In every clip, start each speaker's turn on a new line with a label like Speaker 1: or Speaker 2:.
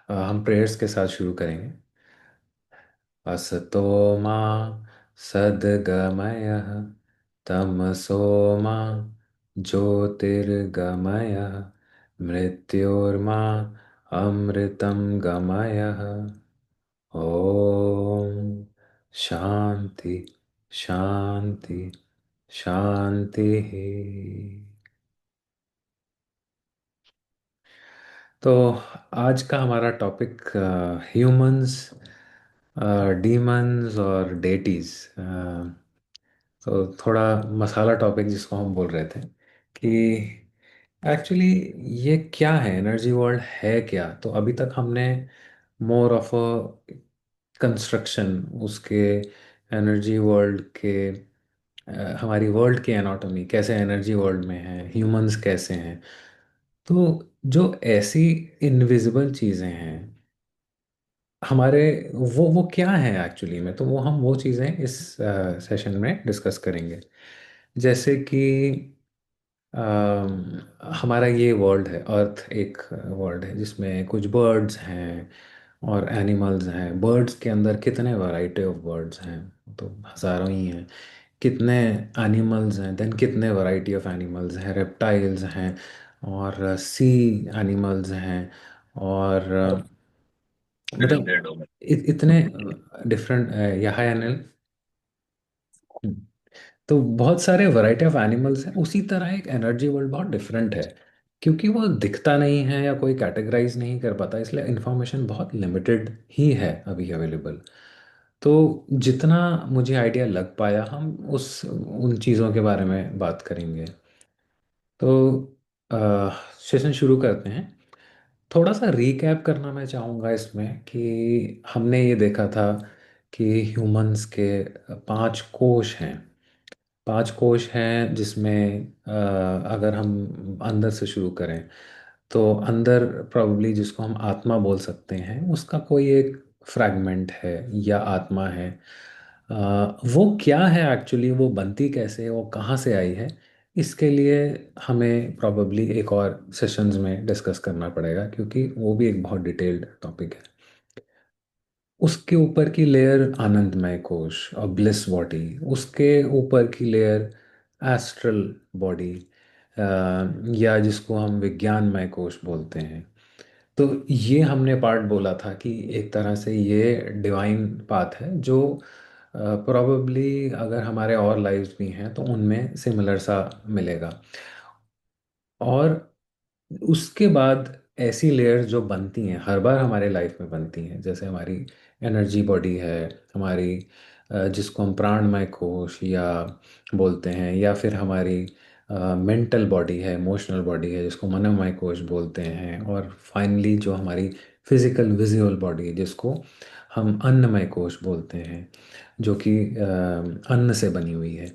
Speaker 1: हम प्रेयर्स के साथ शुरू करेंगे। असतो मा सद्गमय, तमसो मा ज्योतिर्गमय, मृत्योर्मा अमृतं गमय। ओम शांति शांति शांति। तो आज का हमारा टॉपिक ह्यूमंस, डीमंस और डेटीज। तो थोड़ा मसाला टॉपिक जिसको हम बोल रहे थे कि एक्चुअली ये क्या है, एनर्जी वर्ल्ड है क्या। तो अभी तक हमने मोर ऑफ अ कंस्ट्रक्शन उसके, एनर्जी वर्ल्ड के, हमारी वर्ल्ड की एनाटॉमी कैसे एनर्जी वर्ल्ड में है, ह्यूमंस कैसे हैं। तो जो ऐसी इनविजिबल चीज़ें हैं हमारे, वो क्या है एक्चुअली में, तो वो चीज़ें इस सेशन में डिस्कस करेंगे। जैसे कि हमारा ये वर्ल्ड है, अर्थ एक वर्ल्ड है जिसमें कुछ बर्ड्स हैं और एनिमल्स हैं। बर्ड्स के अंदर कितने वैरायटी ऑफ बर्ड्स हैं, तो हज़ारों ही हैं। कितने एनिमल्स हैं, देन कितने वैरायटी ऑफ एनिमल्स हैं, रेप्टाइल्स हैं और सी एनिमल्स हैं। और मतलब इतने डिफरेंट, या हाय अनिल। तो बहुत सारे वैरायटी ऑफ एनिमल्स हैं। उसी तरह एक एनर्जी वर्ल्ड बहुत डिफरेंट है, क्योंकि वो दिखता नहीं है या कोई कैटेगराइज नहीं कर पाता, इसलिए इंफॉर्मेशन बहुत लिमिटेड ही है अभी अवेलेबल। तो जितना मुझे आइडिया लग पाया, हम उस उन चीज़ों के बारे में बात करेंगे। तो सेशन शुरू करते हैं। थोड़ा सा रीकैप करना मैं चाहूँगा इसमें कि हमने ये देखा था कि ह्यूमंस के 5 कोश हैं। 5 कोश हैं जिसमें अगर हम अंदर से शुरू करें तो अंदर प्रोबेबली जिसको हम आत्मा बोल सकते हैं, उसका कोई एक फ्रैगमेंट है या आत्मा है। अ, वो क्या है एक्चुअली, वो बनती कैसे है, वो कहाँ से आई है, इसके लिए हमें प्रोबेबली एक और सेशंस में डिस्कस करना पड़ेगा, क्योंकि वो भी एक बहुत डिटेल्ड टॉपिक है। उसके ऊपर की लेयर आनंदमय कोश और ब्लिस बॉडी, उसके ऊपर की लेयर एस्ट्रल बॉडी, या जिसको हम विज्ञानमय कोश बोलते हैं। तो ये हमने पार्ट बोला था कि एक तरह से ये डिवाइन पाथ है जो प्रोबेबली अगर हमारे और लाइव्स भी हैं तो उनमें सिमिलर सा मिलेगा। और उसके बाद ऐसी लेयर्स जो बनती हैं, हर बार हमारे लाइफ में बनती हैं, जैसे हमारी एनर्जी बॉडी है, हमारी जिसको हम प्राणमय कोश या बोलते हैं, या फिर हमारी मेंटल बॉडी है, इमोशनल बॉडी है जिसको मनोमय कोश बोलते हैं, और फाइनली जो हमारी फिजिकल विजुअल बॉडी है जिसको हम अन्नमय कोश बोलते हैं, जो कि अन्न से बनी हुई है।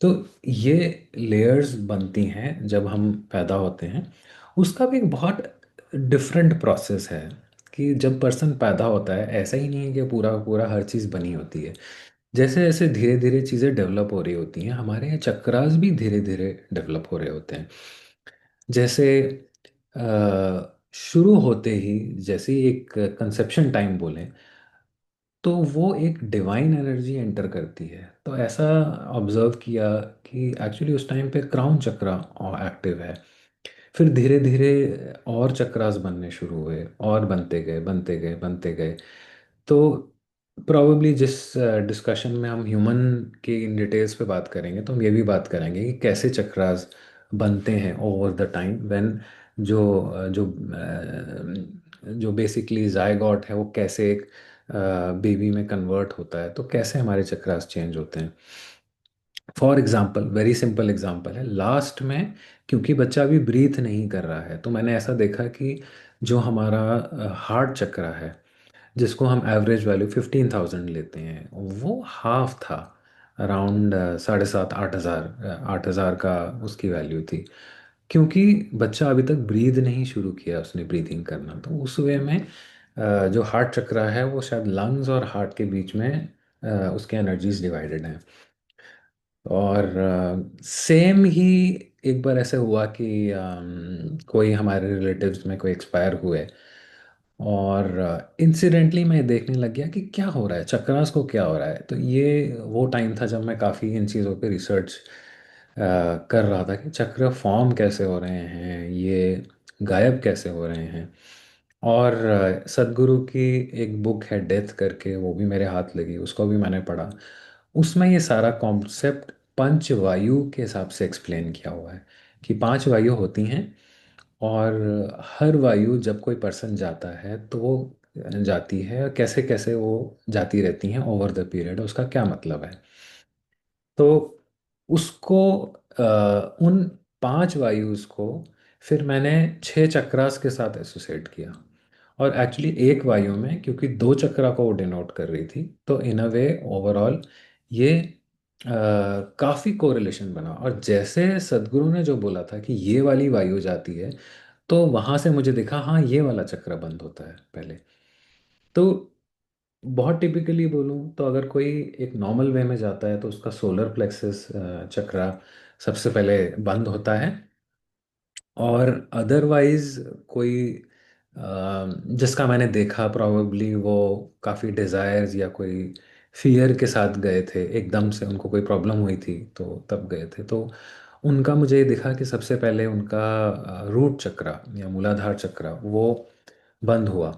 Speaker 1: तो ये लेयर्स बनती हैं जब हम पैदा होते हैं। उसका भी एक बहुत डिफरेंट प्रोसेस है कि जब पर्सन पैदा होता है, ऐसा ही नहीं है कि पूरा पूरा हर चीज़ बनी होती है। जैसे जैसे धीरे धीरे चीज़ें डेवलप हो रही होती हैं, हमारे यहाँ चक्रास भी धीरे धीरे डेवलप हो रहे होते हैं। जैसे शुरू होते ही, जैसे ही एक कंसेप्शन टाइम बोलें, तो वो एक डिवाइन एनर्जी एंटर करती है। तो ऐसा ऑब्जर्व किया कि एक्चुअली उस टाइम पे क्राउन चक्रा एक्टिव है। फिर धीरे धीरे और चक्रास बनने शुरू हुए और बनते गए बनते गए बनते गए। तो प्रॉब्ली जिस डिस्कशन में हम ह्यूमन के इन डिटेल्स पे बात करेंगे, तो हम ये भी बात करेंगे कि कैसे चक्रास बनते हैं ओवर द टाइम व्हेन जो बेसिकली जायगॉट है वो कैसे एक बेबी में कन्वर्ट होता है, तो कैसे हमारे चक्रास चेंज होते हैं। For example, very simple example है लास्ट में, क्योंकि बच्चा अभी ब्रीथ नहीं कर रहा है, तो मैंने ऐसा देखा कि जो हमारा हार्ट चक्रा है, जिसको हम एवरेज वैल्यू 15,000 लेते हैं, वो हाफ था। अराउंड 7,500 8,000, 8,000 का उसकी वैल्यू थी। क्योंकि बच्चा अभी तक ब्रीद नहीं शुरू किया उसने ब्रीथिंग करना, तो उस वे में जो हार्ट चक्रा है वो शायद लंग्स और हार्ट के बीच में उसके एनर्जीज डिवाइडेड हैं। और सेम ही एक बार ऐसे हुआ कि कोई हमारे रिलेटिव्स में कोई एक्सपायर हुए, और इंसिडेंटली मैं देखने लग गया कि क्या हो रहा है, चक्रास को क्या हो रहा है। तो ये वो टाइम था जब मैं काफ़ी इन चीज़ों पे रिसर्च कर रहा था कि चक्र फॉर्म कैसे हो रहे हैं, ये गायब कैसे हो रहे हैं। और सदगुरु की एक बुक है डेथ करके, वो भी मेरे हाथ लगी, उसको भी मैंने पढ़ा। उसमें ये सारा कॉन्सेप्ट पंच वायु के हिसाब से एक्सप्लेन किया हुआ है कि पांच वायु होती हैं, और हर वायु जब कोई पर्सन जाता है तो वो जाती है, और कैसे कैसे वो जाती रहती हैं ओवर द पीरियड, उसका क्या मतलब है। तो उसको उन पांच वायुस को फिर मैंने छह चक्रास के साथ एसोसिएट किया। और एक्चुअली एक वायु में, क्योंकि दो चक्रा को वो डिनोट कर रही थी, तो इन अ वे ओवरऑल ये काफ़ी कोरिलेशन बना। और जैसे सदगुरु ने जो बोला था कि ये वाली वायु जाती है, तो वहां से मुझे दिखा हाँ ये वाला चक्र बंद होता है पहले। तो बहुत टिपिकली बोलूँ तो अगर कोई एक नॉर्मल वे में जाता है तो उसका सोलर प्लेक्सस चक्रा सबसे पहले बंद होता है। और अदरवाइज कोई जिसका मैंने देखा, प्रोबेबली वो काफ़ी डिज़ायर्स या कोई फियर के साथ गए थे, एकदम से उनको कोई प्रॉब्लम हुई थी तो तब गए थे। तो उनका मुझे ये दिखा कि सबसे पहले उनका रूट चक्रा या मूलाधार चक्रा वो बंद हुआ।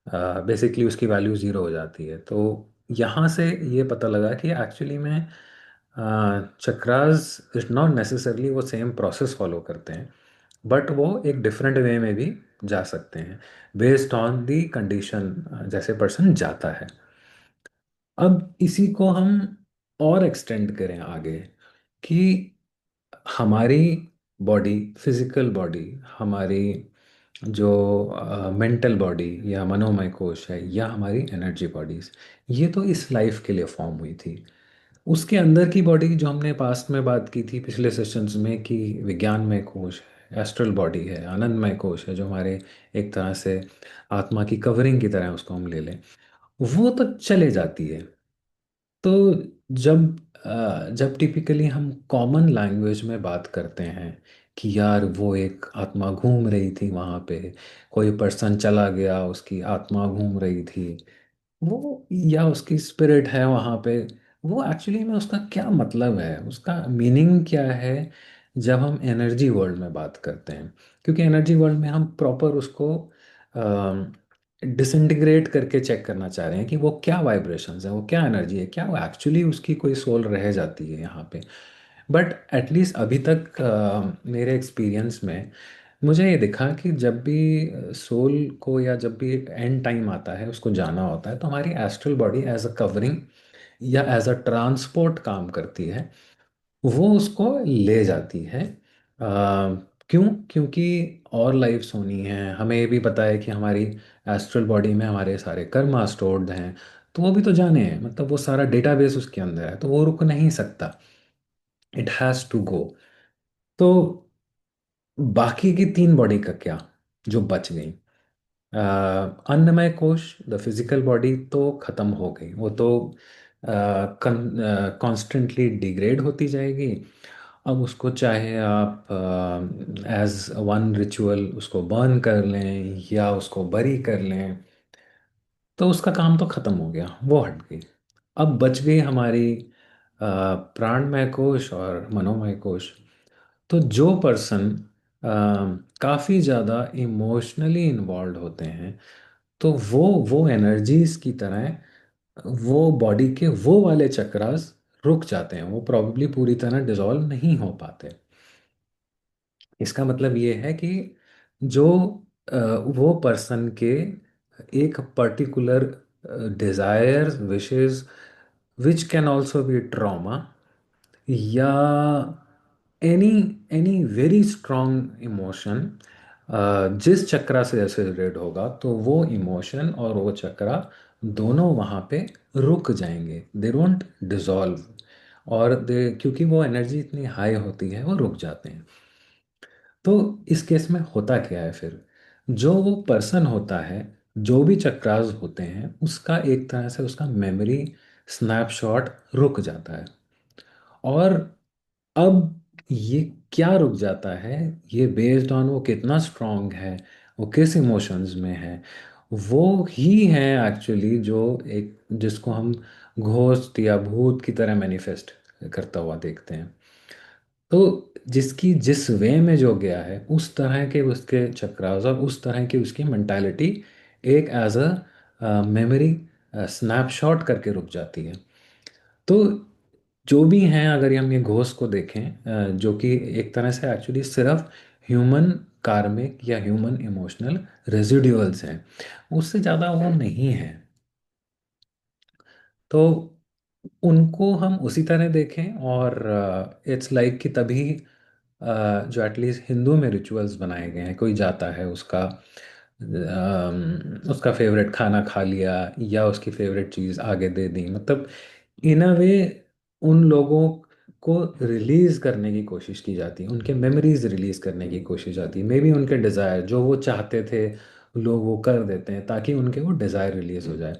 Speaker 1: बेसिकली उसकी वैल्यू ज़ीरो हो जाती है। तो यहाँ से ये पता लगा कि एक्चुअली में चक्रास इज नॉट नेसेसरली वो सेम प्रोसेस फॉलो करते हैं, बट वो एक डिफरेंट वे में भी जा सकते हैं बेस्ड ऑन दी कंडीशन जैसे पर्सन जाता है। अब इसी को हम और एक्सटेंड करें आगे कि हमारी बॉडी, फिजिकल बॉडी, हमारी जो मेंटल बॉडी या मनोमय कोश है, या हमारी एनर्जी बॉडीज, ये तो इस लाइफ के लिए फॉर्म हुई थी। उसके अंदर की बॉडी जो हमने पास्ट में बात की थी पिछले सेशंस में कि विज्ञानमय कोश है, एस्ट्रल बॉडी है, आनंदमय कोश है, जो हमारे एक तरह से आत्मा की कवरिंग की तरह है, उसको हम ले लें, वो तो चले जाती है। तो जब जब टिपिकली हम कॉमन लैंग्वेज में बात करते हैं कि यार वो एक आत्मा घूम रही थी वहाँ पे, कोई पर्सन चला गया, उसकी आत्मा घूम रही थी, वो या उसकी स्पिरिट है वहाँ पे, वो एक्चुअली में उसका क्या मतलब है, उसका मीनिंग क्या है जब हम एनर्जी वर्ल्ड में बात करते हैं। क्योंकि एनर्जी वर्ल्ड में हम प्रॉपर उसको डिसइंटीग्रेट करके चेक करना चाह रहे हैं कि वो क्या वाइब्रेशंस है, वो क्या एनर्जी है, क्या वो एक्चुअली उसकी कोई सोल रह जाती है यहाँ पे। बट एटलीस्ट अभी तक मेरे एक्सपीरियंस में मुझे ये दिखा कि जब भी सोल को या जब भी एंड टाइम आता है उसको जाना होता है, तो हमारी astral body as a covering या एज अ ट्रांसपोर्ट काम करती है, वो उसको ले जाती है। क्यों? क्योंकि और लाइफ्स होनी है, हमें ये भी पता है कि हमारी एस्ट्रल बॉडी में हमारे सारे कर्मा स्टोर्ड हैं, तो वो भी तो जाने हैं, मतलब वो सारा डेटाबेस उसके अंदर है, तो वो रुक नहीं सकता, इट हैज़ टू गो। तो बाकी की तीन बॉडी का क्या जो बच गई? अन्नमय कोश, द फिजिकल बॉडी तो खत्म हो गई, वो तो कॉन्स्टेंटली डिग्रेड होती जाएगी। अब उसको चाहे आप एज वन रिचुअल उसको बर्न कर लें या उसको बरी कर लें, तो उसका काम तो खत्म हो गया, वो हट गई। अब बच गई हमारी प्राणमय कोश और मनोमय कोश। तो जो पर्सन काफ़ी ज़्यादा इमोशनली इन्वॉल्व होते हैं, तो वो एनर्जीज की तरह वो बॉडी के वो वाले चक्रास रुक जाते हैं, वो प्रॉब्ली पूरी तरह डिसॉल्व नहीं हो पाते। इसका मतलब ये है कि जो वो पर्सन के एक particular desires, wishes, which can also be trauma, या any any very strong emotion, जिस चक्रा से एसोसिएटेड होगा, तो वो इमोशन और वो चक्रा दोनों वहाँ पे रुक जाएंगे, दे वोंट डिसॉल्व। और दे, क्योंकि वो एनर्जी इतनी हाई होती है, वो रुक जाते हैं। तो इस केस में होता क्या है फिर? जो वो पर्सन होता है, जो भी चक्रास होते हैं, उसका एक तरह से उसका मेमोरी स्नैपशॉट रुक जाता है। और अब ये क्या रुक जाता है, ये बेस्ड ऑन वो कितना स्ट्रांग है, वो किस इमोशंस में है, वो ही है एक्चुअली जो एक जिसको हम घोस्ट या भूत की तरह मैनिफेस्ट करता हुआ देखते हैं। तो जिसकी जिस वे में जो गया है उस तरह के उसके चक्रास और उस तरह की उसकी मेंटालिटी एक एज अ मेमोरी स्नैपशॉट करके रुक जाती है। तो जो भी हैं, अगर हम ये घोस्ट को देखें, जो कि एक तरह से एक्चुअली सिर्फ ह्यूमन कार्मिक या ह्यूमन इमोशनल रेजिड्यूअल्स हैं, उससे ज़्यादा वो नहीं है। तो उनको हम उसी तरह देखें, और इट्स लाइक कि तभी जो एटलीस्ट हिंदू में रिचुअल्स बनाए गए हैं, कोई जाता है उसका फेवरेट खाना खा लिया या उसकी फेवरेट चीज़ आगे दे दी, मतलब इन अ वे उन लोगों को रिलीज करने की कोशिश की जाती है, उनके मेमोरीज रिलीज करने की कोशिश जाती है, मे बी उनके डिज़ायर जो वो चाहते थे लोग वो कर देते हैं ताकि उनके वो डिज़ायर रिलीज हो जाए।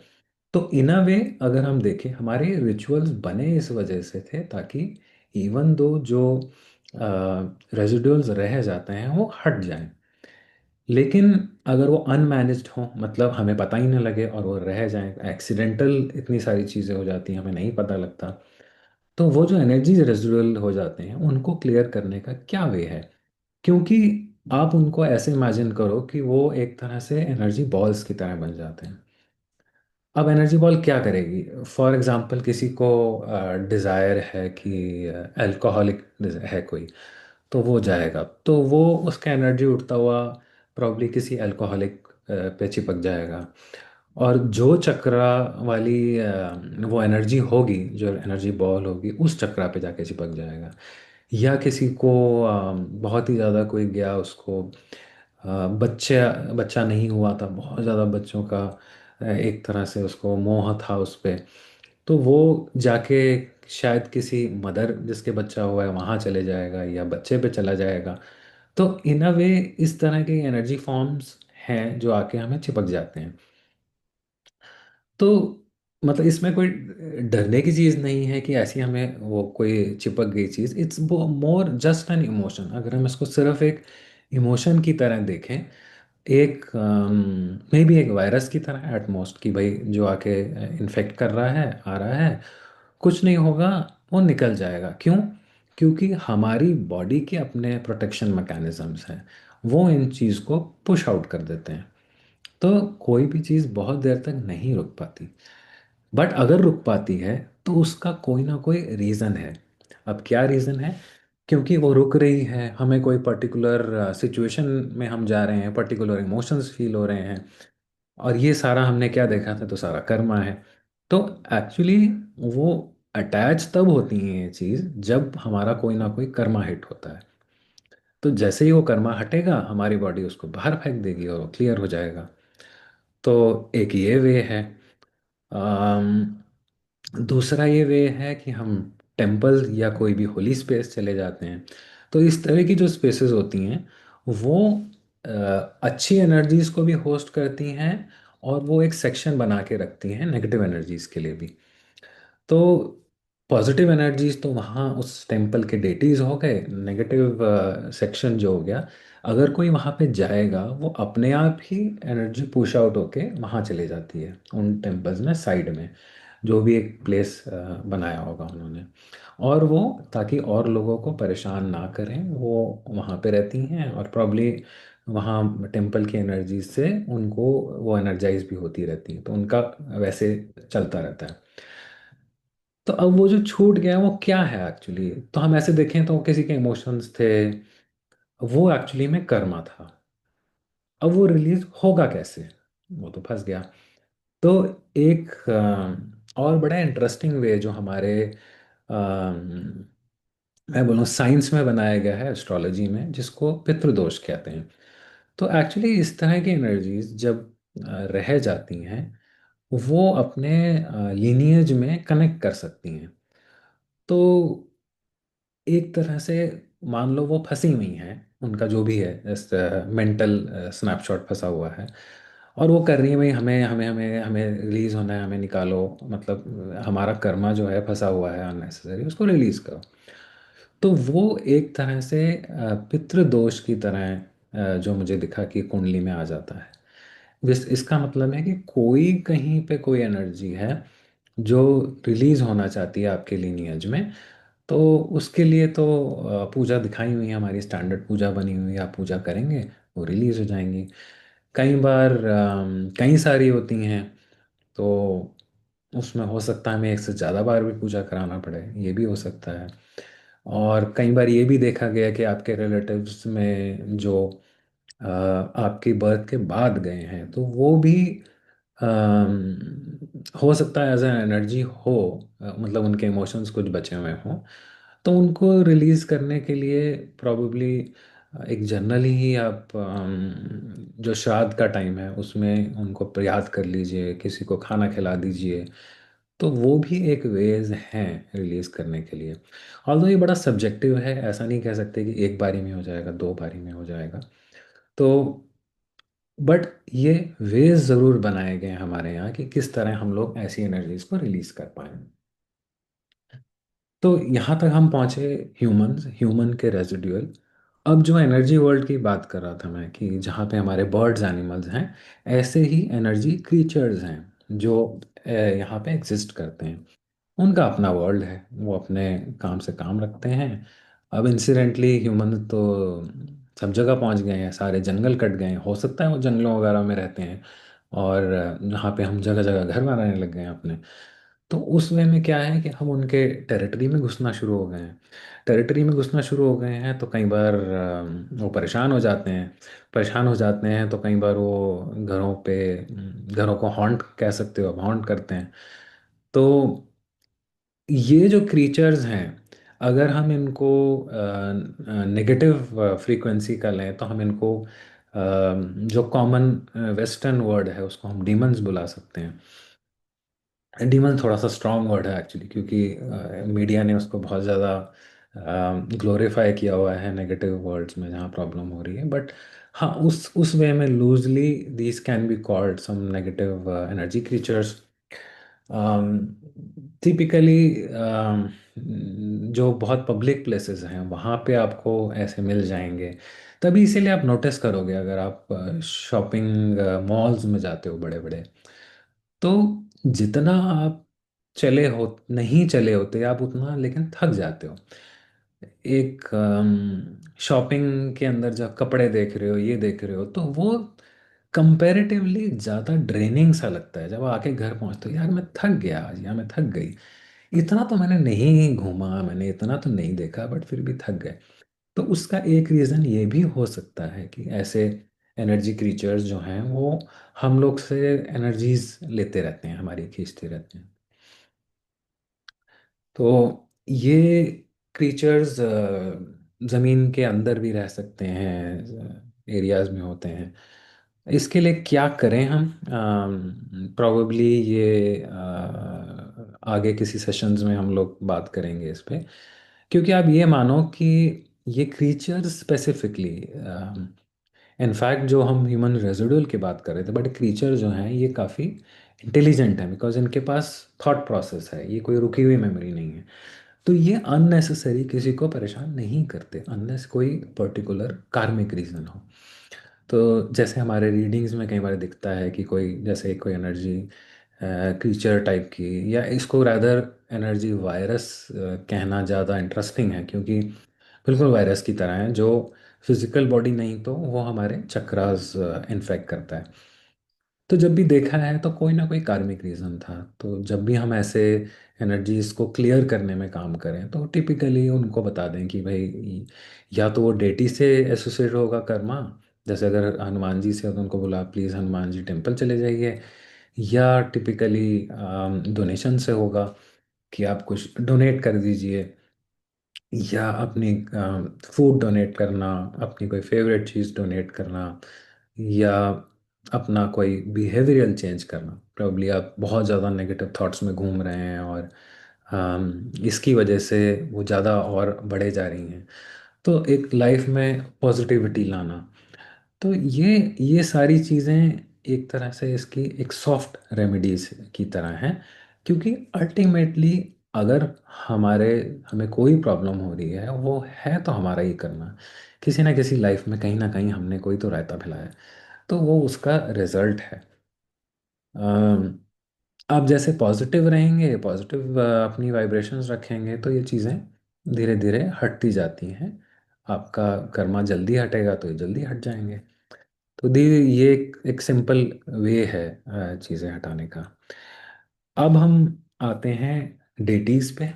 Speaker 1: तो इन अ वे अगर हम देखें, हमारे रिचुअल्स बने इस वजह से थे ताकि इवन दो जो रेजिडुअल्स रह जाते हैं वो हट जाएं। लेकिन अगर वो अनमैनेज्ड हो, मतलब हमें पता ही ना लगे और वो रह जाएं, एक्सीडेंटल इतनी सारी चीज़ें हो जाती हैं हमें नहीं पता लगता, तो वो जो एनर्जीज रेजिडुअल हो जाते हैं उनको क्लियर करने का क्या वे है? क्योंकि आप उनको ऐसे इमेजिन करो कि वो एक तरह से एनर्जी बॉल्स की तरह बन जाते हैं। अब एनर्जी बॉल क्या करेगी? फॉर एग्जांपल किसी को डिज़ायर है कि अल्कोहलिक है कोई, तो वो जाएगा, तो वो उसका एनर्जी उठता हुआ प्रॉब्ली किसी अल्कोहलिक पे चिपक जाएगा। और जो चक्रा वाली वो एनर्जी होगी, जो एनर्जी बॉल होगी, उस चक्रा पे जाके चिपक जाएगा। या किसी को बहुत ही ज़्यादा कोई गया, उसको बच्चा बच्चा नहीं हुआ था, बहुत ज़्यादा बच्चों का एक तरह से उसको मोह था उस पे, तो वो जाके शायद किसी मदर जिसके बच्चा हुआ है वहाँ चले जाएगा या बच्चे पे चला जाएगा। तो इन अ वे इस तरह के एनर्जी फॉर्म्स हैं जो आके हमें चिपक जाते हैं। तो मतलब इसमें कोई डरने की चीज़ नहीं है कि ऐसी हमें वो कोई चिपक गई चीज़, it's more just an emotion. अगर हम इसको सिर्फ एक इमोशन की तरह देखें, एक मे बी एक वायरस की तरह एट मोस्ट, कि भाई जो आके इन्फेक्ट कर रहा है, आ रहा है, कुछ नहीं होगा, वो निकल जाएगा। क्यों? क्योंकि हमारी बॉडी के अपने प्रोटेक्शन मैकेनिज्म्स हैं, वो इन चीज़ को पुश आउट कर देते हैं। तो कोई भी चीज़ बहुत देर तक नहीं रुक पाती, बट अगर रुक पाती है तो उसका कोई ना कोई रीज़न है। अब क्या रीज़न है? क्योंकि वो रुक रही है, हमें कोई पर्टिकुलर सिचुएशन में हम जा रहे हैं, पर्टिकुलर इमोशंस फील हो रहे हैं, और ये सारा हमने क्या देखा था, तो सारा कर्मा है। तो एक्चुअली वो अटैच तब होती है ये चीज़ जब हमारा कोई ना कोई कर्मा हिट होता है। तो जैसे ही वो कर्मा हटेगा हमारी बॉडी उसको बाहर फेंक देगी और वो क्लियर हो जाएगा। तो एक ये वे है। दूसरा ये वे है कि हम टेम्पल या कोई भी होली स्पेस चले जाते हैं, तो इस तरह की जो स्पेसेस होती हैं वो अच्छी एनर्जीज को भी होस्ट करती हैं, और वो एक सेक्शन बना के रखती हैं नेगेटिव एनर्जीज के लिए भी। तो पॉजिटिव एनर्जीज तो वहाँ उस टेम्पल के डेटीज हो गए, नेगेटिव सेक्शन जो हो गया, अगर कोई वहाँ पे जाएगा वो अपने आप ही एनर्जी पुश आउट होके वहाँ चले जाती है उन टेम्पल्स में, साइड में जो भी एक प्लेस बनाया होगा उन्होंने। और वो ताकि और लोगों को परेशान ना करें वो वहाँ पे रहती हैं, और प्रॉब्ली वहाँ टेम्पल की एनर्जी से उनको वो एनर्जाइज भी होती रहती हैं, तो उनका वैसे चलता रहता है। तो अब वो जो छूट गया वो क्या है एक्चुअली? तो हम ऐसे देखें तो किसी के इमोशंस थे, वो एक्चुअली में कर्मा था। अब वो रिलीज होगा कैसे? वो तो फंस गया। तो एक और बड़ा इंटरेस्टिंग वे जो हमारे मैं बोलूँ साइंस में बनाया गया है, एस्ट्रोलॉजी में, जिसको पितृदोष कहते हैं। तो एक्चुअली इस तरह की एनर्जीज जब रह जाती हैं, वो अपने लीनिएज में कनेक्ट कर सकती हैं। तो एक तरह से मान लो वो फंसी हुई हैं, उनका जो भी है मेंटल स्नैपशॉट फंसा हुआ है, और वो कर रही है भाई हमें हमें हमें हमें रिलीज होना है, हमें निकालो, मतलब हमारा कर्मा जो है फंसा हुआ है अननेसेसरी, उसको रिलीज करो। तो वो एक तरह से पितृदोष की तरह जो मुझे दिखा कि कुंडली में आ जाता है। इसका मतलब है कि कोई कहीं पे कोई एनर्जी है जो रिलीज होना चाहती है आपके लिनियज में। तो उसके लिए तो पूजा दिखाई हुई है, हमारी स्टैंडर्ड पूजा बनी हुई है, आप पूजा करेंगे वो रिलीज हो जाएंगी। कई बार कई सारी होती हैं, तो उसमें हो सकता है हमें एक से ज़्यादा बार भी पूजा कराना पड़े, ये भी हो सकता है। और कई बार ये भी देखा गया कि आपके रिलेटिव्स में जो आपकी बर्थ के बाद गए हैं, तो वो भी हो सकता है एज एन एनर्जी हो, मतलब उनके इमोशंस कुछ बचे हुए हों, तो उनको रिलीज करने के लिए प्रॉब्ली एक जनरली ही आप जो श्राद्ध का टाइम है उसमें उनको याद कर लीजिए, किसी को खाना खिला दीजिए। तो वो भी एक वेज हैं रिलीज करने के लिए। ऑल्दो ये बड़ा सब्जेक्टिव है, ऐसा नहीं कह सकते कि एक बारी में हो जाएगा, दो बारी में हो जाएगा। तो बट ये वेज ज़रूर बनाए गए हैं हमारे यहाँ कि किस तरह हम लोग ऐसी एनर्जीज को रिलीज कर पाए। तो यहाँ तक हम पहुँचे ह्यूमंस, ह्यूमन के रेजिडुअल। अब जो एनर्जी वर्ल्ड की बात कर रहा था मैं, कि जहाँ पे हमारे बर्ड्स एनिमल्स हैं, ऐसे ही एनर्जी क्रीचर्स हैं जो यहाँ पे एग्जिस्ट करते हैं। उनका अपना वर्ल्ड है, वो अपने काम से काम रखते हैं। अब इंसिडेंटली ह्यूमन तो सब जगह पहुंच गए हैं, सारे जंगल कट गए हैं, हो सकता है वो जंगलों वगैरह में रहते हैं, और यहाँ पे हम जगह जगह घर बनाने लग गए हैं अपने। तो उस वे में क्या है कि हम उनके टेरिटरी में घुसना शुरू हो गए हैं। टेरिटरी में घुसना शुरू हो गए हैं तो कई बार वो परेशान हो जाते हैं। परेशान हो जाते हैं तो कई बार वो घरों पे, घरों को हॉन्ट कह सकते हो, हॉन्ट करते हैं। तो ये जो क्रीचर्स हैं, अगर हम इनको नेगेटिव फ्रीक्वेंसी का लें तो हम इनको जो कॉमन वेस्टर्न वर्ड है उसको हम डीमंस बुला सकते हैं। डीमन थोड़ा सा स्ट्रॉन्ग वर्ड है एक्चुअली, क्योंकि मीडिया ने उसको बहुत ज़्यादा ग्लोरीफाई किया हुआ है नेगेटिव वर्ड्स में जहाँ प्रॉब्लम हो रही है। बट हाँ, उस वे में loosely these can be called some negative energy creatures. Typically जो बहुत पब्लिक प्लेसेस हैं वहाँ पे आपको ऐसे मिल जाएंगे। तभी इसीलिए आप नोटिस करोगे अगर आप शॉपिंग मॉल्स में जाते हो बड़े बड़े, तो जितना आप चले हो नहीं चले होते आप उतना लेकिन थक जाते हो। एक शॉपिंग के अंदर जब कपड़े देख रहे हो, ये देख रहे हो, तो वो कंपैरेटिवली ज़्यादा ड्रेनिंग सा लगता है। जब आके घर पहुंचते हो, यार मैं थक गया आज, या मैं थक गई, इतना तो मैंने नहीं घूमा, मैंने इतना तो नहीं देखा, बट फिर भी थक गए। तो उसका एक रीज़न ये भी हो सकता है कि ऐसे एनर्जी क्रीचर्स जो हैं वो हम लोग से एनर्जीज लेते रहते हैं, हमारी खींचते रहते हैं। तो ये क्रीचर्स ज़मीन के अंदर भी रह सकते हैं, एरियाज में होते हैं। इसके लिए क्या करें हम, प्रॉब्ली ये आगे किसी सेशंस में हम लोग बात करेंगे इस पे। क्योंकि आप ये मानो कि ये क्रीचर्स स्पेसिफिकली, इनफैक्ट जो हम ह्यूमन रेजिडुअल की बात कर रहे थे, बट क्रीचर जो हैं ये काफ़ी इंटेलिजेंट हैं, बिकॉज इनके पास थॉट प्रोसेस है, ये कोई रुकी हुई मेमोरी नहीं है। तो ये अननेसेसरी किसी को परेशान नहीं करते अनलेस कोई पर्टिकुलर कार्मिक रीज़न हो। तो जैसे हमारे रीडिंग्स में कई बार दिखता है कि कोई, जैसे कोई एनर्जी क्रीचर टाइप की, या इसको रैदर एनर्जी वायरस कहना ज़्यादा इंटरेस्टिंग है, क्योंकि बिल्कुल वायरस की तरह है, जो फिजिकल बॉडी नहीं तो वो हमारे चक्रास इन्फेक्ट करता है। तो जब भी देखा है तो कोई ना कोई कार्मिक रीज़न था। तो जब भी हम ऐसे एनर्जीज को क्लियर करने में काम करें तो टिपिकली उनको बता दें कि भाई या तो वो डेटी से एसोसिएट होगा कर्मा, जैसे अगर हनुमान जी से हो तो उनको बोला प्लीज़ हनुमान जी टेम्पल चले जाइए। या टिपिकली डोनेशन से होगा कि आप कुछ डोनेट कर दीजिए, या अपनी फूड डोनेट करना, अपनी कोई फेवरेट चीज़ डोनेट करना, या अपना कोई बिहेवियरल चेंज करना। प्रॉब्ली आप बहुत ज़्यादा नेगेटिव थॉट्स में घूम रहे हैं और इसकी वजह से वो ज़्यादा और बढ़े जा रही हैं। तो एक लाइफ में पॉजिटिविटी लाना। तो ये सारी चीज़ें एक तरह से इसकी एक सॉफ्ट रेमेडीज की तरह हैं। क्योंकि अल्टीमेटली अगर हमारे हमें कोई प्रॉब्लम हो रही है, वो है तो हमारा ही करना। किसी ना किसी लाइफ में कहीं ना कहीं हमने कोई तो रायता फैलाया है। तो वो उसका रिजल्ट है। अम, आप जैसे पॉजिटिव रहेंगे, पॉजिटिव अपनी वाइब्रेशंस रखेंगे, तो ये चीज़ें धीरे धीरे हटती जाती हैं। आपका कर्मा जल्दी हटेगा तो ये जल्दी हट जाएंगे। तो दी ये एक सिंपल वे है चीज़ें हटाने का। अब हम आते हैं डेटीज पे।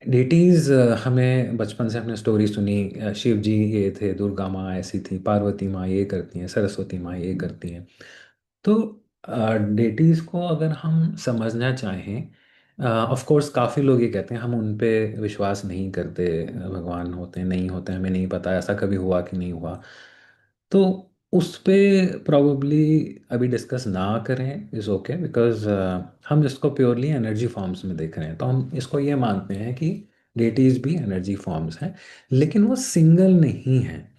Speaker 1: डेटीज, हमें बचपन से हमने स्टोरी सुनी, शिव जी ये थे, दुर्गा माँ ऐसी थी, पार्वती माँ ये करती हैं, सरस्वती माँ ये करती हैं। तो डेटीज को अगर हम समझना चाहें, ऑफ कोर्स काफ़ी लोग ये कहते हैं हम उन पे विश्वास नहीं करते, भगवान होते हैं नहीं होते हमें नहीं पता, ऐसा कभी हुआ कि नहीं हुआ। तो उस पे प्रॉब्ली अभी डिस्कस ना करें इज़ ओके, बिकॉज हम इसको प्योरली एनर्जी फॉर्म्स में देख रहे हैं। तो हम इसको ये मानते हैं कि डेटीज भी एनर्जी फॉर्म्स हैं, लेकिन वो सिंगल नहीं हैं।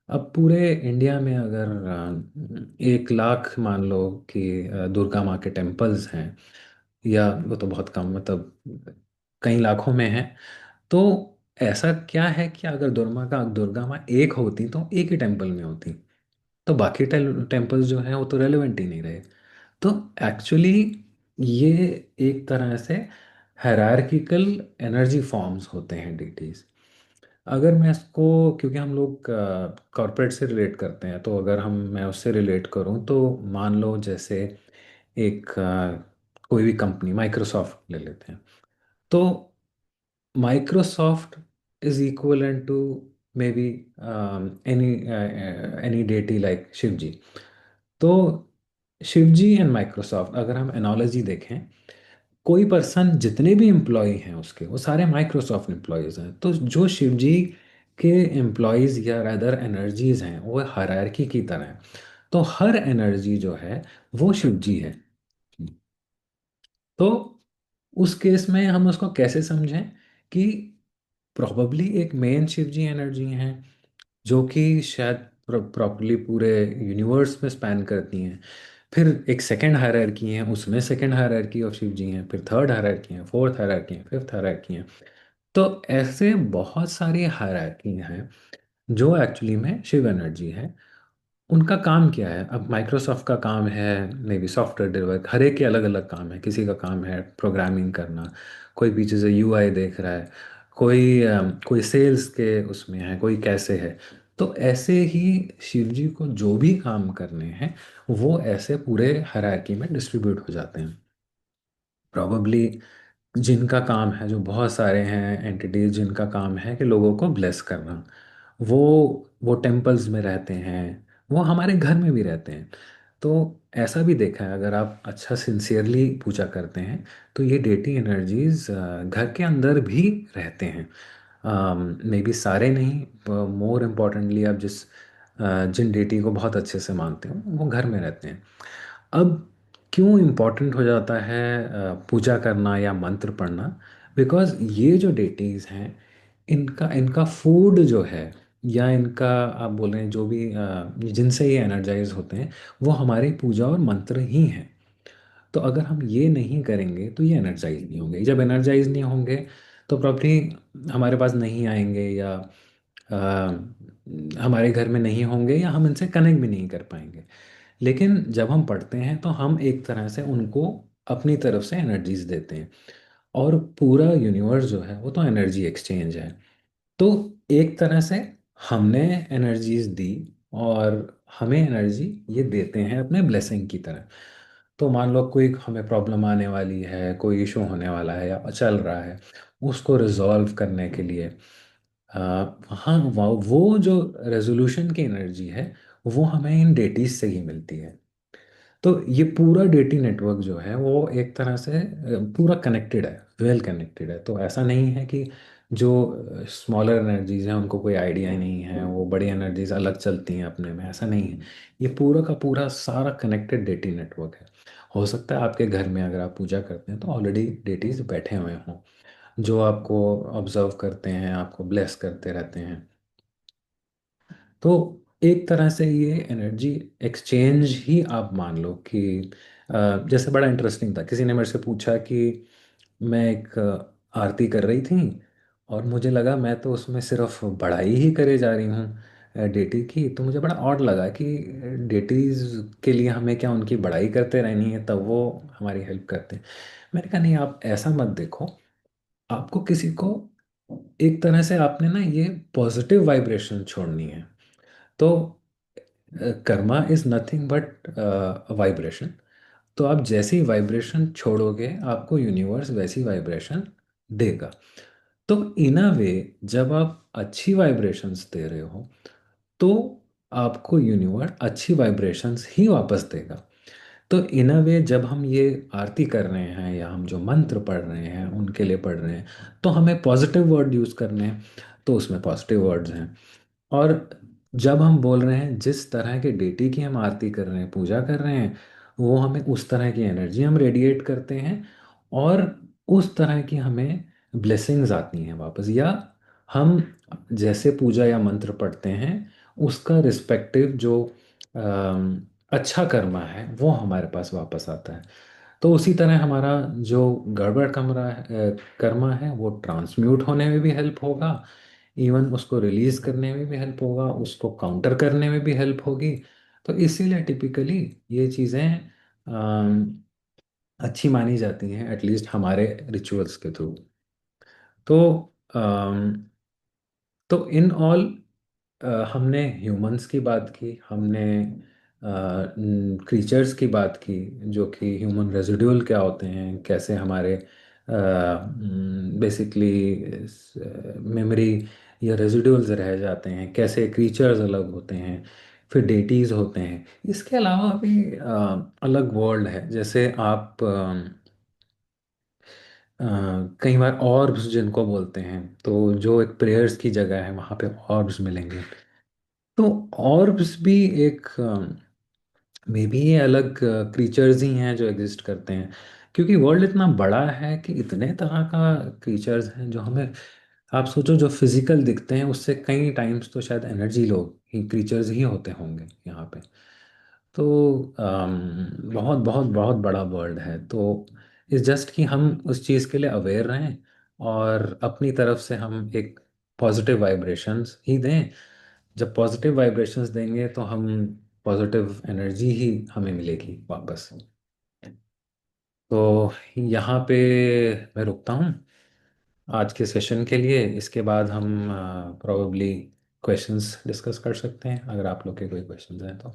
Speaker 1: अब पूरे इंडिया में अगर 1 लाख मान लो कि दुर्गा माँ के टेम्पल्स हैं, या वो तो बहुत कम, मतलब कई लाखों में हैं। तो ऐसा क्या है कि अगर दुर्गा माँ एक होती तो एक ही टेम्पल में होती, तो बाकी टेम्पल्स जो हैं वो तो रेलेवेंट ही नहीं रहे। तो एक्चुअली ये एक तरह से हायरार्किकल एनर्जी फॉर्म्स होते हैं डीटीज। अगर मैं इसको, क्योंकि हम लोग कॉरपोरेट से रिलेट करते हैं, तो अगर हम मैं उससे रिलेट करूं तो मान लो जैसे एक कोई भी कंपनी, माइक्रोसॉफ्ट ले लेते हैं। तो Microsoft is equivalent to maybe any deity like Shiv ji. तो शिव जी एंड माइक्रोसॉफ्ट, अगर हम एनालॉजी देखें, कोई पर्सन जितने भी एम्प्लॉय हैं उसके, वो सारे माइक्रोसॉफ्ट एम्प्लॉयज़ हैं। तो जो शिव जी के एम्प्लॉयज़ या अदर एनर्जीज हैं वो हायरार्की की तरह हैं। तो हर एनर्जी जो है वो शिव जी है। तो उस केस में हम उसको कैसे समझें कि प्रोबेबली एक मेन शिव जी एनर्जी हैं जो कि शायद प्रॉपरली पूरे यूनिवर्स में स्पैन करती हैं। फिर एक सेकंड हायरार्की है, उसमें सेकंड हायरार्की ऑफ शिव जी हैं, फिर थर्ड हायरार्की है, फोर्थ हायरार्की है, फिफ्थ हायरार्की है। तो ऐसे बहुत सारी हायरार्की हैं जो एक्चुअली में शिव एनर्जी है। उनका काम क्या है? अब माइक्रोसॉफ्ट का काम है मे बी सॉफ्टवेयर डेवलप, हर एक के अलग अलग काम है। किसी का काम है प्रोग्रामिंग करना, कोई पीछे से यूआई देख रहा है, कोई सेल्स के उसमें है, कोई कैसे है। तो ऐसे ही शिव जी को जो भी काम करने हैं वो ऐसे पूरे हायरार्की में डिस्ट्रीब्यूट हो जाते हैं। प्रॉबली जिनका काम है, जो बहुत सारे हैं एंटिटीज जिनका काम है कि लोगों को ब्लेस करना, वो वो टेम्पल्स में रहते हैं, वो हमारे घर में भी रहते हैं। तो ऐसा भी देखा है, अगर आप अच्छा सिंसियरली पूजा करते हैं तो ये डेटी एनर्जीज घर के अंदर भी रहते हैं। मे बी सारे नहीं, मोर इम्पोर्टेंटली आप जिन डेटी को बहुत अच्छे से मानते हो वो घर में रहते हैं। अब क्यों इम्पोर्टेंट हो जाता है पूजा करना या मंत्र पढ़ना? बिकॉज ये जो डेटीज़ हैं, इनका इनका फूड जो है, या इनका आप बोल रहे हैं जो भी जिनसे ये एनर्जाइज होते हैं, वो हमारी पूजा और मंत्र ही हैं। तो अगर हम ये नहीं करेंगे तो ये एनर्जाइज नहीं होंगे। जब एनर्जाइज नहीं होंगे तो प्रॉपर्टी हमारे पास नहीं आएंगे, या अ, हमारे घर में नहीं होंगे, या हम इनसे कनेक्ट भी नहीं कर पाएंगे। लेकिन जब हम पढ़ते हैं तो हम एक तरह से उनको अपनी तरफ से एनर्जीज देते हैं। और पूरा यूनिवर्स जो है वो तो एनर्जी एक्सचेंज है। तो एक तरह से हमने एनर्जीज दी, और हमें एनर्जी ये देते हैं अपने ब्लेसिंग की तरह। तो मान लो कोई हमें प्रॉब्लम आने वाली है, कोई इशू होने वाला है या चल रहा है, उसको रिजॉल्व करने के लिए हाँ, वो जो रेजोल्यूशन की एनर्जी है वो हमें इन डेटीज से ही मिलती है। तो ये पूरा डेटी नेटवर्क जो है वो एक तरह से पूरा कनेक्टेड है, वेल कनेक्टेड है। तो ऐसा नहीं है कि जो स्मॉलर एनर्जीज हैं उनको कोई आइडिया ही नहीं है, वो बड़ी एनर्जीज अलग चलती हैं अपने में, ऐसा नहीं है। ये पूरा का पूरा सारा कनेक्टेड डेटी नेटवर्क है। हो सकता है आपके घर में अगर आप पूजा करते हैं तो ऑलरेडी डेटीज बैठे हुए हों जो आपको ऑब्जर्व करते हैं, आपको ब्लेस करते रहते हैं। तो एक तरह से ये एनर्जी एक्सचेंज ही आप मान लो कि जैसे बड़ा इंटरेस्टिंग था, किसी ने मेरे से पूछा कि मैं एक आरती कर रही थी और मुझे लगा मैं तो उसमें सिर्फ बढ़ाई ही करे जा रही हूँ, डेटी की, तो मुझे बड़ा ऑड लगा कि डेटीज के लिए हमें क्या उनकी बड़ाई करते रहनी है तब वो हमारी हेल्प करते हैं। मैंने कहा नहीं, आप ऐसा मत देखो। आपको किसी को एक तरह से आपने ना ये पॉजिटिव वाइब्रेशन छोड़नी है। तो Karma is nothing but vibration. तो आप जैसी वाइब्रेशन छोड़ोगे आपको यूनिवर्स वैसी वाइब्रेशन देगा। तो इन अ वे, जब आप अच्छी वाइब्रेशंस दे रहे हो तो आपको यूनिवर्स अच्छी वाइब्रेशंस ही वापस देगा। तो इन अ वे, जब हम ये आरती कर रहे हैं या हम जो मंत्र पढ़ रहे हैं उनके लिए पढ़ रहे हैं, तो हमें पॉजिटिव वर्ड यूज़ करने हैं, तो उसमें पॉजिटिव वर्ड्स हैं। और जब हम बोल रहे हैं, जिस तरह के डेटी की हम आरती कर रहे हैं, पूजा कर रहे हैं, वो हमें उस तरह की एनर्जी हम रेडिएट करते हैं, और उस तरह की हमें ब्लेसिंग्स आती हैं वापस। या हम जैसे पूजा या मंत्र पढ़ते हैं, उसका रिस्पेक्टिव जो अच्छा कर्मा है वो हमारे पास वापस आता है। तो उसी तरह हमारा जो गड़बड़ कर्मा है वो ट्रांसम्यूट होने में भी हेल्प होगा, इवन उसको रिलीज करने में भी हेल्प होगा, उसको काउंटर करने में भी हेल्प होगी। तो इसीलिए टिपिकली ये चीज़ें अच्छी मानी जाती हैं, एटलीस्ट हमारे रिचुअल्स के थ्रू। तो तो इन ऑल, हमने ह्यूमंस की बात की, हमने क्रीचर्स की बात की, जो कि ह्यूमन रेजिडुअल क्या होते हैं, कैसे हमारे बेसिकली मेमोरी या रेजिडुअल्स रह जाते हैं, कैसे क्रीचर्स अलग होते हैं, फिर डेटीज होते हैं। इसके अलावा भी अलग वर्ल्ड है। जैसे आप कई बार ऑर्ब्स जिनको बोलते हैं, तो जो एक प्रेयर्स की जगह है वहाँ पे ऑर्ब्स मिलेंगे। तो ऑर्ब्स भी एक, मे बी ये अलग क्रीचर्स ही हैं जो एग्जिस्ट करते हैं, क्योंकि वर्ल्ड इतना बड़ा है कि इतने तरह का क्रीचर्स हैं जो हमें, आप सोचो, जो फिजिकल दिखते हैं उससे कई टाइम्स तो शायद एनर्जी लोग ही क्रीचर्स ही होते होंगे यहाँ पे। तो बहुत बहुत बहुत बड़ा वर्ल्ड है। तो इस जस्ट कि हम उस चीज़ के लिए अवेयर रहें, और अपनी तरफ से हम एक पॉजिटिव वाइब्रेशंस ही दें। जब पॉजिटिव वाइब्रेशंस देंगे तो हम पॉजिटिव एनर्जी ही हमें मिलेगी वापस। तो यहाँ पे मैं रुकता हूँ आज के सेशन के लिए। इसके बाद हम प्रोबेबली क्वेश्चंस डिस्कस कर सकते हैं, अगर आप लोग के कोई क्वेश्चंस हैं तो।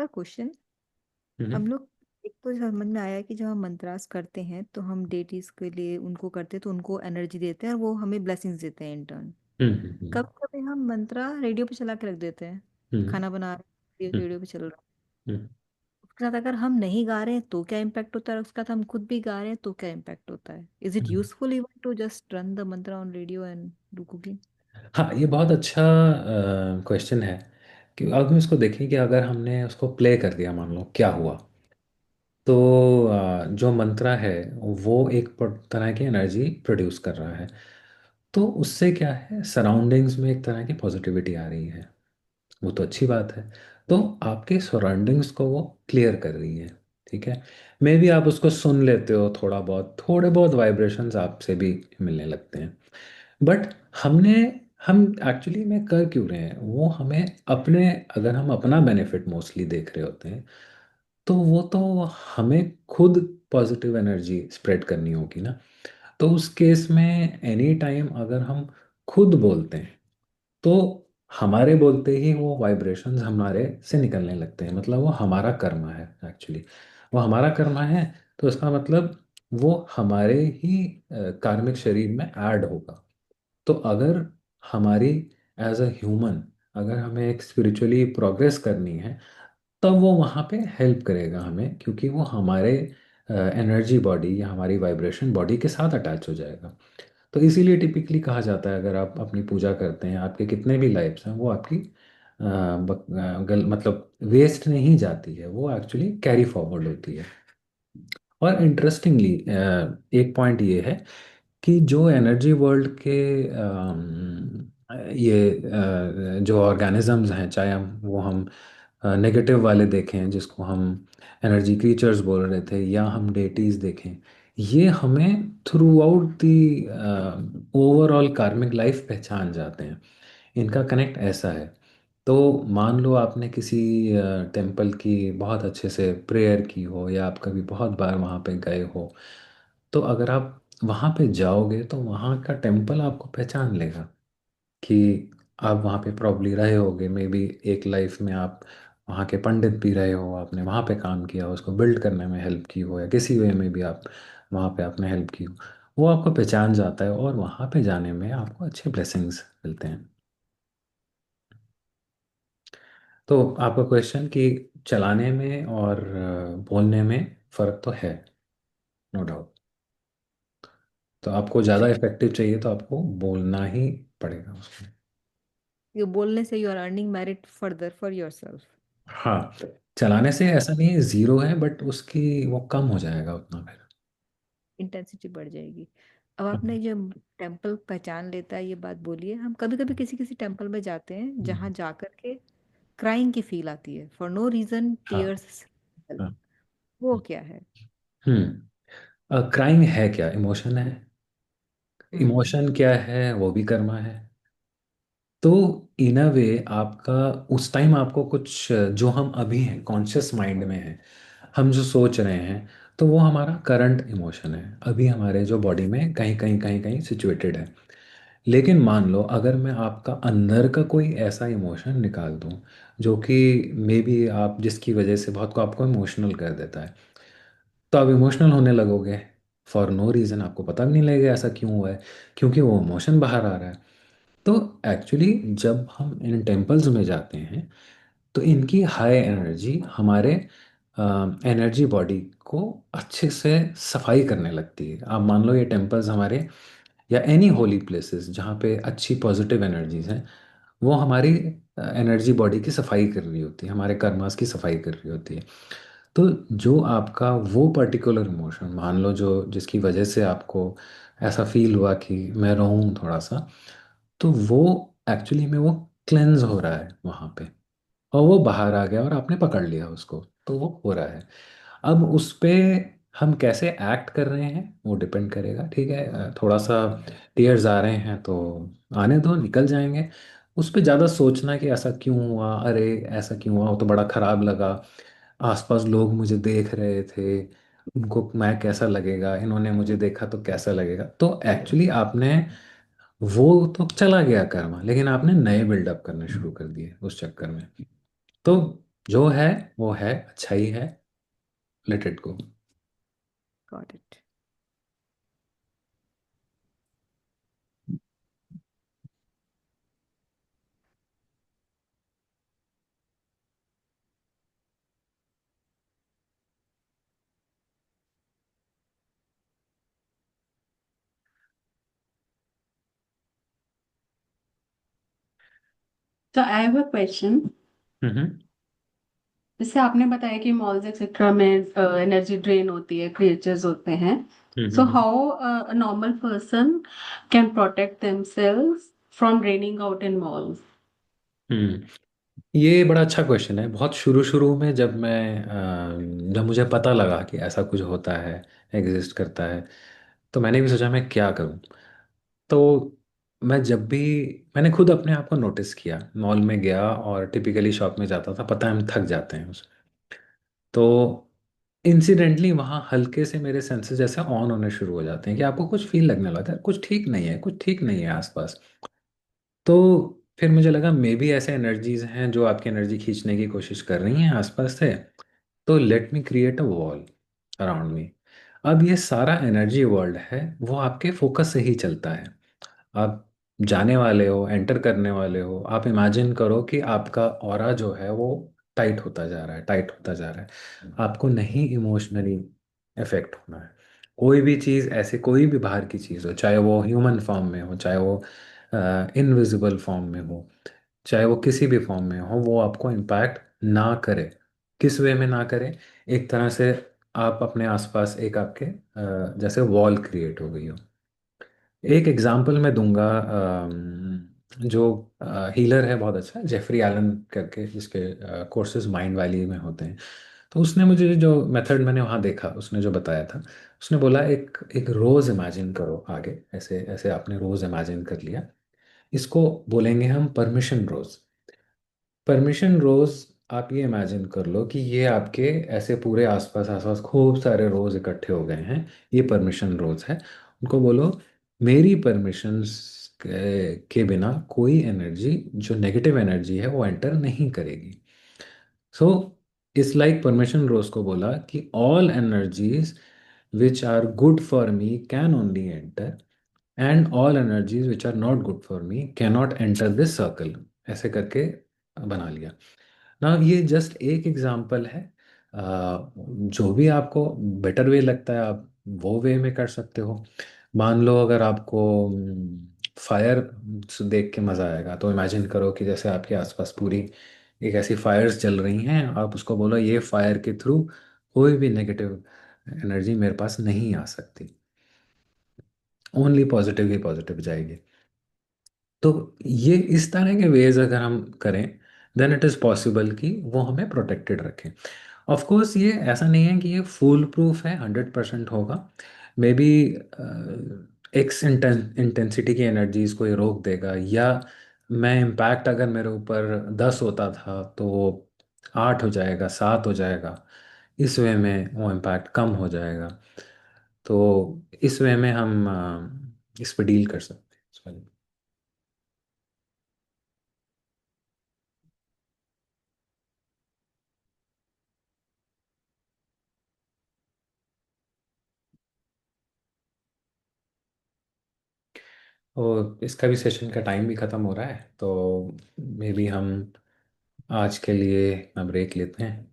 Speaker 2: क्वेश्चन।
Speaker 1: हम्म।
Speaker 2: हम लोग, एक तो समझ में आया कि जब हम मंत्रास करते हैं तो हम डेटीज के लिए उनको करते हैं तो उनको एनर्जी देते हैं और वो हमें ब्लेसिंग्स देते हैं इन टर्न।
Speaker 1: हम्म। हम्म।
Speaker 2: कभी कभी हम मंत्रा रेडियो पे चला के रख देते हैं,
Speaker 1: हम्म।
Speaker 2: खाना बना रहे
Speaker 1: हम्म।
Speaker 2: रेडियो पे चल रहा है।
Speaker 1: हम्म।
Speaker 2: उसके साथ अगर हम नहीं गा रहे हैं तो क्या इम्पैक्ट होता है, उसके साथ हम खुद भी गा रहे हैं तो क्या इम्पैक्ट होता है? Is it
Speaker 1: hmm.
Speaker 2: Useful even to just run the mantra on radio and do cooking?
Speaker 1: हाँ, ये बहुत अच्छा क्वेश्चन है। कि अब हम इसको देखें कि अगर हमने उसको प्ले कर दिया, मान लो क्या हुआ। तो जो मंत्रा है वो एक तरह की एनर्जी प्रोड्यूस कर रहा है। तो उससे क्या है, सराउंडिंग्स में एक तरह की पॉजिटिविटी आ रही है। वो तो अच्छी बात है। तो आपके सराउंडिंग्स को वो क्लियर कर रही है। ठीक है। मे भी आप उसको सुन लेते हो, थोड़ा बहुत, थोड़े बहुत वाइब्रेशंस आपसे भी मिलने लगते हैं। बट हमने हम एक्चुअली में कर क्यों रहे हैं वो, हमें अपने, अगर हम अपना बेनिफिट मोस्टली देख रहे होते हैं, तो वो तो हमें खुद पॉजिटिव एनर्जी स्प्रेड करनी होगी ना। तो उस केस में एनी टाइम अगर हम खुद बोलते हैं, तो हमारे बोलते ही वो वाइब्रेशंस हमारे से निकलने लगते हैं, मतलब वो हमारा कर्मा है एक्चुअली। वो हमारा कर्मा है, तो इसका मतलब वो हमारे ही कार्मिक शरीर में ऐड होगा। तो अगर हमारी, एज अ ह्यूमन, अगर हमें एक स्पिरिचुअली प्रोग्रेस करनी है, तब वो वहाँ पे हेल्प करेगा हमें, क्योंकि वो हमारे एनर्जी बॉडी या हमारी वाइब्रेशन बॉडी के साथ अटैच हो जाएगा। तो इसीलिए टिपिकली कहा जाता है, अगर आप अपनी पूजा करते हैं, आपके कितने भी लाइफ्स हैं वो आपकी मतलब वेस्ट नहीं जाती है, वो एक्चुअली कैरी फॉरवर्ड होती है। और इंटरेस्टिंगली एक पॉइंट ये है कि जो एनर्जी वर्ल्ड के ये जो ऑर्गेनिजम्स हैं, चाहे हम नेगेटिव वाले देखें जिसको हम एनर्जी क्रीचर्स बोल रहे थे, या हम डेटीज देखें, ये हमें थ्रू आउट दी ओवरऑल कार्मिक लाइफ पहचान जाते हैं। इनका कनेक्ट ऐसा है। तो मान लो आपने किसी टेम्पल की बहुत अच्छे से प्रेयर की हो, या आप कभी बहुत बार वहाँ पे गए हो, तो अगर आप वहाँ पे जाओगे तो वहाँ का टेम्पल आपको पहचान लेगा कि आप वहाँ पे प्रॉब्ली रहे होगे, मे बी एक लाइफ में आप वहाँ के पंडित भी रहे हो, आपने वहाँ पे काम किया हो, उसको बिल्ड करने में हेल्प की हो, या किसी वे में भी आप वहाँ पे आपने हेल्प की हो, वो आपको पहचान जाता है, और वहाँ पे जाने में आपको अच्छे ब्लेसिंग्स मिलते हैं। तो आपका क्वेश्चन कि चलाने में और बोलने में फ़र्क तो है, नो डाउट। तो आपको ज़्यादा इफेक्टिव चाहिए तो आपको बोलना ही पड़ेगा उसको।
Speaker 2: ये बोलने से you are earning merit further for yourself.
Speaker 1: हाँ, चलाने से ऐसा नहीं है ज़ीरो है, बट उसकी वो कम हो जाएगा उतना फिर।
Speaker 2: इंटेंसिटी बढ़ जाएगी। अब आपने
Speaker 1: हम्म।
Speaker 2: जब टेम्पल पहचान लेता है ये बात बोली है, हम कभी कभी किसी किसी टेम्पल में जाते हैं
Speaker 1: हम्म।
Speaker 2: जहाँ जाकर के क्राइंग की फील आती है, फॉर नो रीजन
Speaker 1: हाँ।
Speaker 2: टीयर्स।
Speaker 1: हाँ।
Speaker 2: वो क्या है?
Speaker 1: क्राइम है क्या, इमोशन है।
Speaker 2: हम्म।
Speaker 1: इमोशन क्या है, वो भी कर्मा है। तो इन अ वे आपका उस टाइम आपको कुछ जो हम अभी हैं कॉन्शियस माइंड में हैं, हम जो सोच रहे हैं, तो वो हमारा करंट इमोशन है, अभी हमारे जो बॉडी में कहीं कहीं कहीं कहीं सिचुएटेड है। लेकिन मान लो अगर मैं आपका अंदर का कोई ऐसा इमोशन निकाल दूं जो कि मे बी आप जिसकी वजह से बहुत को आपको इमोशनल कर देता है, तो आप इमोशनल होने लगोगे फॉर नो रीज़न, आपको पता भी नहीं लगेगा ऐसा क्यों हुआ है, क्योंकि वो इमोशन बाहर आ रहा है। तो एक्चुअली जब हम इन टेम्पल्स में जाते हैं तो इनकी हाई एनर्जी हमारे एनर्जी बॉडी को अच्छे से सफाई करने लगती है। आप मान लो ये टेम्पल्स हमारे, या एनी होली प्लेसेस जहाँ पे अच्छी पॉजिटिव एनर्जीज हैं, वो हमारी एनर्जी बॉडी की सफाई कर रही होती है, हमारे कर्मास की सफाई कर रही होती है। तो जो आपका वो पर्टिकुलर इमोशन, मान लो जो जिसकी वजह से आपको ऐसा फील हुआ कि मैं रहूं थोड़ा सा, तो वो एक्चुअली में वो क्लेंज हो रहा है वहाँ पे, और वो बाहर आ गया और आपने पकड़ लिया उसको, तो वो हो रहा है। अब उस पे हम कैसे एक्ट कर रहे हैं वो डिपेंड करेगा, ठीक है। थोड़ा सा टीयर्स आ रहे हैं तो आने दो, निकल जाएंगे। उस पे ज़्यादा सोचना कि ऐसा क्यों हुआ, अरे ऐसा क्यों हुआ, वो तो बड़ा खराब लगा, आसपास लोग मुझे देख रहे थे, उनको मैं कैसा लगेगा, इन्होंने मुझे देखा तो कैसा लगेगा, तो एक्चुअली आपने वो तो चला गया कर्मा, लेकिन आपने नए बिल्डअप करने शुरू कर दिए उस चक्कर में। तो जो है वो है, अच्छा ही है, let it go.
Speaker 2: Got it.
Speaker 3: So I have a question.
Speaker 1: Hmm.
Speaker 3: जैसे आपने बताया कि मॉल्स एक्सेट्रा में एनर्जी ड्रेन होती है, क्रिएचर्स होते हैं। So
Speaker 1: hmm.
Speaker 3: How a normal person can protect themselves from draining out in malls?
Speaker 1: Hmm. ये बड़ा अच्छा क्वेश्चन है। बहुत शुरू शुरू में जब मुझे पता लगा कि ऐसा कुछ होता है, एग्जिस्ट करता है, तो मैंने भी सोचा मैं क्या करूं। तो मैं जब भी मैंने खुद अपने आप को नोटिस किया, मॉल में गया और टिपिकली शॉप में जाता था, पता है हम थक जाते हैं उसमें, तो इंसिडेंटली वहाँ हल्के से मेरे सेंसेस जैसे ऑन होने शुरू हो जाते हैं कि आपको कुछ फील लगने लगता है कुछ ठीक नहीं है, कुछ ठीक नहीं है आसपास। तो फिर मुझे लगा मे बी ऐसे एनर्जीज हैं जो आपकी एनर्जी खींचने की कोशिश कर रही हैं आसपास से, तो let me create a wall around me. अब ये सारा एनर्जी वर्ल्ड है वो आपके फोकस से ही चलता है। आप जाने वाले हो, एंटर करने वाले हो, आप इमेजिन करो कि आपका ऑरा जो है वो टाइट होता जा रहा है, टाइट होता जा रहा है। आपको नहीं इमोशनली इफेक्ट होना है। कोई भी चीज़ ऐसे, कोई भी बाहर की चीज़ हो, चाहे वो ह्यूमन फॉर्म में हो, चाहे वो इनविजिबल फॉर्म में हो, चाहे वो किसी भी फॉर्म में हो, वो आपको इम्पैक्ट ना करे। किस वे में ना करे? एक तरह से आप अपने आसपास एक आपके जैसे वॉल क्रिएट हो गई हो। एक एग्जांपल मैं दूंगा। जो हीलर है बहुत अच्छा, जेफरी एलन करके, जिसके कोर्सेज माइंड वैली में होते हैं। तो उसने मुझे जो मेथड मैंने वहाँ देखा, उसने जो बताया था, उसने बोला एक एक रोज़ इमेजिन करो आगे, ऐसे ऐसे आपने रोज़ इमेजिन कर लिया, इसको बोलेंगे हम परमिशन रोज़। परमिशन रोज़, आप ये इमेजिन कर लो कि ये आपके ऐसे पूरे आसपास आसपास खूब सारे रोज़ इकट्ठे हो गए हैं, ये परमिशन रोज़ है। उनको बोलो मेरी परमिशंस के बिना कोई एनर्जी जो नेगेटिव एनर्जी है वो एंटर नहीं करेगी। सो इस लाइक परमिशन रोज को बोला कि all energies which are good for me can only enter, and all energies which are not good for me can not enter this circle, ऐसे करके बना लिया ना। ये जस्ट एक एग्जांपल है। जो भी आपको बेटर वे लगता है आप वो वे में कर सकते हो। मान लो अगर आपको फायर देख के मज़ा आएगा, तो इमेजिन करो कि जैसे आपके आसपास पूरी एक ऐसी फायर्स चल रही हैं, आप उसको बोलो ये फायर के थ्रू कोई भी नेगेटिव एनर्जी मेरे पास नहीं आ सकती, ओनली पॉजिटिव ही पॉजिटिव जाएगी। तो ये इस तरह के वेज अगर हम करें, देन इट इज़ पॉसिबल कि वो हमें प्रोटेक्टेड रखें। ऑफ कोर्स ये ऐसा नहीं है कि ये फूल प्रूफ है, 100% होगा। मे बी एक्स इंटेंसिटी की एनर्जीज को ये रोक देगा, या मैं इम्पैक्ट अगर मेरे ऊपर 10 होता था तो वो 8 हो जाएगा, 7 हो जाएगा, इस वे में वो इम्पैक्ट कम हो जाएगा। तो इस वे में हम इस पर डील कर सकते हैं इस वाले। और इसका भी सेशन का टाइम भी ख़त्म हो रहा है, तो मे बी हम आज के लिए अपना ब्रेक लेते हैं।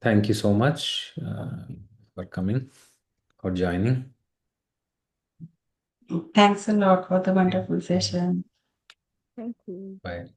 Speaker 1: Thank you so much for coming और joining.
Speaker 3: Thanks a lot for the wonderful session.
Speaker 2: Thank you.
Speaker 1: Bye.